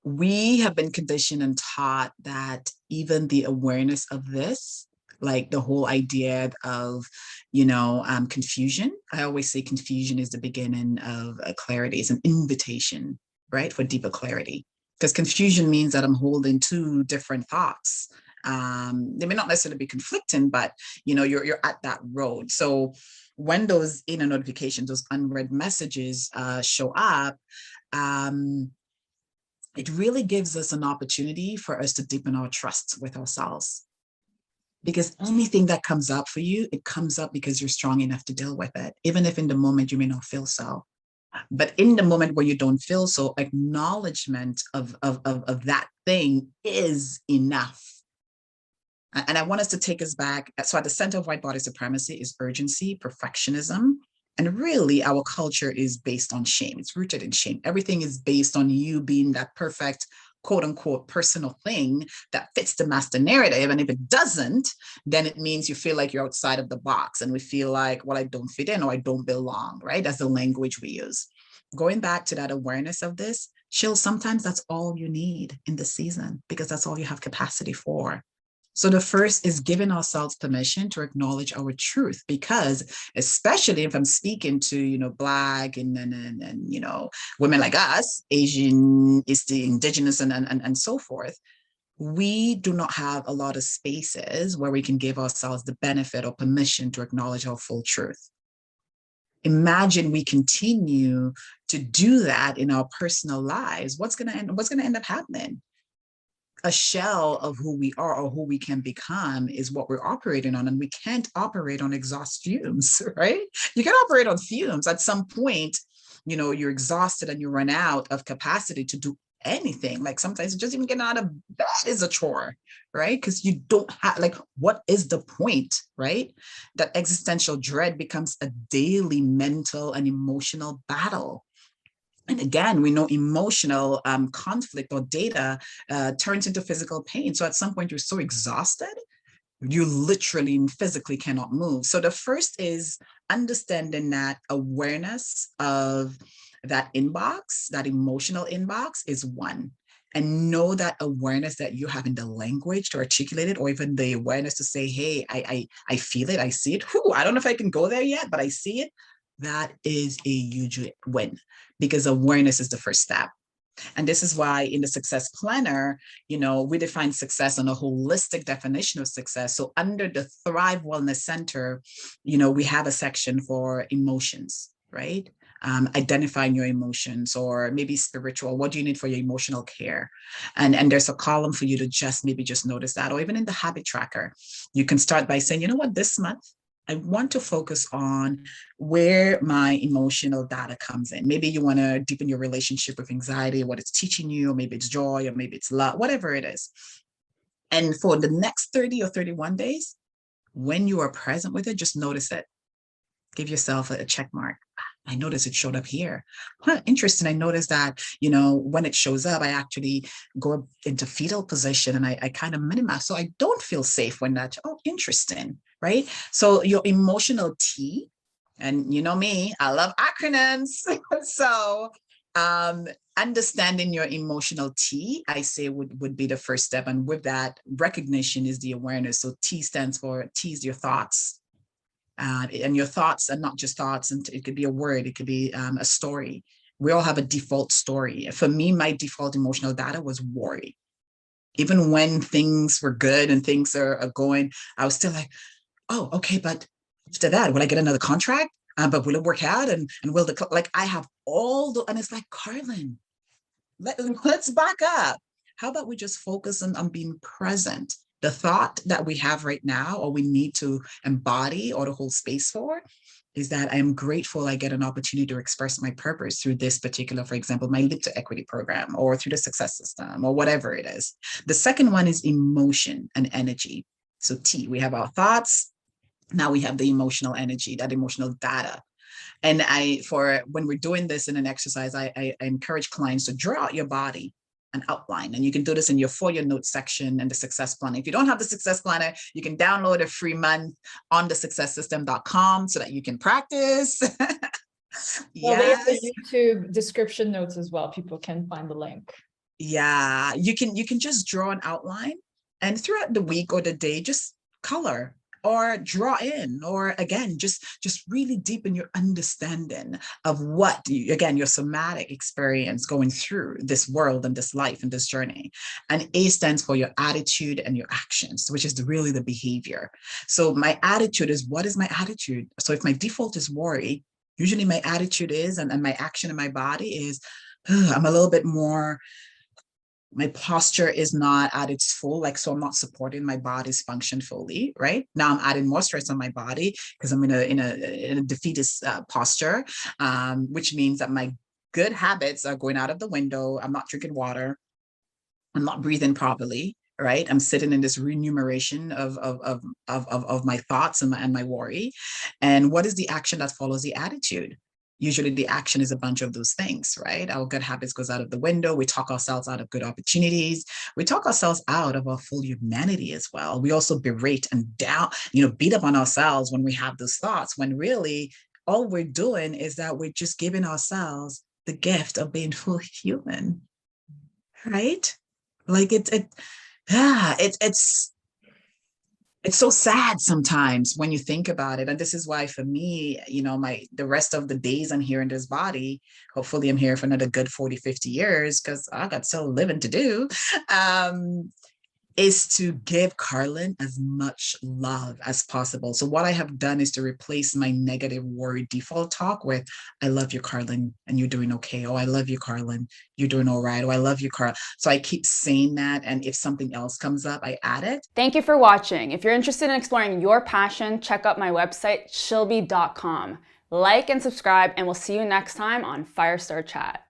we have been conditioned and taught that even the awareness of this, like the whole idea of, confusion. I always say confusion is the beginning of clarity. It's an invitation, right, for deeper clarity. Because confusion means that I'm holding two different thoughts. They may not necessarily be conflicting, but you're at that road. So when those inner notifications, those unread messages show up, um, it really gives us an opportunity for us to deepen our trust with ourselves. Because anything that comes up for you, it comes up because you're strong enough to deal with it, even if in the moment you may not feel so. But in the moment where you don't feel so, acknowledgement of that thing is enough. And I want us to take us back. So at the center of white body supremacy is urgency, perfectionism. And really, our culture is based on shame. It's rooted in shame. Everything is based on you being that perfect, quote unquote, personal thing that fits the master narrative. And if it doesn't, then it means you feel like you're outside of the box. And we feel like, well, I don't fit in or I don't belong, right? That's the language we use. Going back to that awareness of this, chill, sometimes that's all you need in the season because that's all you have capacity for. So the first is giving ourselves permission to acknowledge our truth, because especially if I'm speaking to, Black and women like us, Asian, is the indigenous and so forth, we do not have a lot of spaces where we can give ourselves the benefit or permission to acknowledge our full truth. Imagine we continue to do that in our personal lives. What's going to end up happening? A shell of who we are or who we can become is what we're operating on. And we can't operate on exhaust fumes, right? You can operate on fumes. At some point, you're exhausted and you run out of capacity to do anything. Like sometimes just even getting out of bed is a chore, right? Because you don't have, like, what is the point, right? That existential dread becomes a daily mental and emotional battle. And again, we know emotional conflict or data turns into physical pain. So at some point, you're so exhausted, you literally and physically cannot move. So the first is understanding that awareness of that inbox, that emotional inbox is one. And know that awareness that you have in the language to articulate it, or even the awareness to say, hey, I feel it, I see it. Whew, I don't know if I can go there yet, but I see it. That is a huge win, because awareness is the first step. And this is why in the success planner, we define success on a holistic definition of success. So under the Thrive Wellness Center, we have a section for emotions, right? Identifying your emotions, or maybe spiritual. What do you need for your emotional care? And there's a column for you to just notice that. Or even in the habit tracker, you can start by saying, you know what, this month, I want to focus on where my emotional data comes in. Maybe you want to deepen your relationship with anxiety, what it's teaching you, or maybe it's joy, or maybe it's love, whatever it is. And for the next 30 or 31 days, when you are present with it, just notice it. Give yourself a check mark. I noticed it showed up here. Interesting. I noticed that, when it shows up, I actually go into fetal position and I kind of minimize. So I don't feel safe when that, interesting, right? So your emotional T, and you know me, I love acronyms. So understanding your emotional T, I say would be the first step. And with that, recognition is the awareness. So T stands for, T is your thoughts. And your thoughts are not just thoughts, and it could be a word, it could be a story. We all have a default story. For me, my default emotional data was worry. Even when things were good and things are going, I was still like, oh, okay, but after that, will I get another contract? But will it work out? And will I have all the, and it's like, Karlyn, let's back up. How about we just focus on being present? The thought that we have right now, or we need to embody or to hold space for, is that I am grateful I get an opportunity to express my purpose through this particular, for example, my Leap to Equity program, or through the success system, or whatever it is. The second one is emotion and energy. So T, we have our thoughts. Now we have the emotional energy, that emotional data. And when we're doing this in an exercise, I encourage clients to draw out your body, an outline. And you can do this in your For Your Notes section and the success planner. If you don't have the success planner, you can download a free month on thesuccesssystem.com so that you can practice. Well, there's the YouTube description notes as well. People can find the link. Yeah, you can just draw an outline, and throughout the week or the day, just color or draw in, or again, just really deepen your understanding of what you, again, your somatic experience going through this world and this life and this journey. And A stands for your attitude and your actions, which is really the behavior. So my attitude is, what is my attitude? So if my default is worry, usually my attitude is, and my action in my body is, I'm a little bit more, my posture is not at its full, like, so I'm not supporting my body's function fully. Right now I'm adding more stress on my body because I'm in a defeatist posture, which means that my good habits are going out of the window. I'm not drinking water, I'm not breathing properly. Right, I'm sitting in this remuneration of my thoughts and my worry. And what is the action that follows the attitude? Usually the action is a bunch of those things. Right, our good habits goes out of the window. We talk ourselves out of good opportunities. We talk ourselves out of our full humanity as well. We also berate and down, beat up on ourselves when we have those thoughts, when really all we're doing is that we're just giving ourselves the gift of being fully human. Right, like yeah, it's so sad sometimes when you think about it. And this is why for me, the rest of the days I'm here in this body, hopefully I'm here for another good 40, 50 years, because I got still living to do. um is to give Karlyn as much love as possible. So what I have done is to replace my negative worry default talk with, I love you, Karlyn, and you're doing okay. Oh, I love you, Karlyn, you're doing all right. Oh, I love you, Carl. So I keep saying that. And if something else comes up, I add it. Thank you for watching. If you're interested in exploring your passion, check out my website, shilby.com. Like and subscribe, and we'll see you next time on Firestar Chat.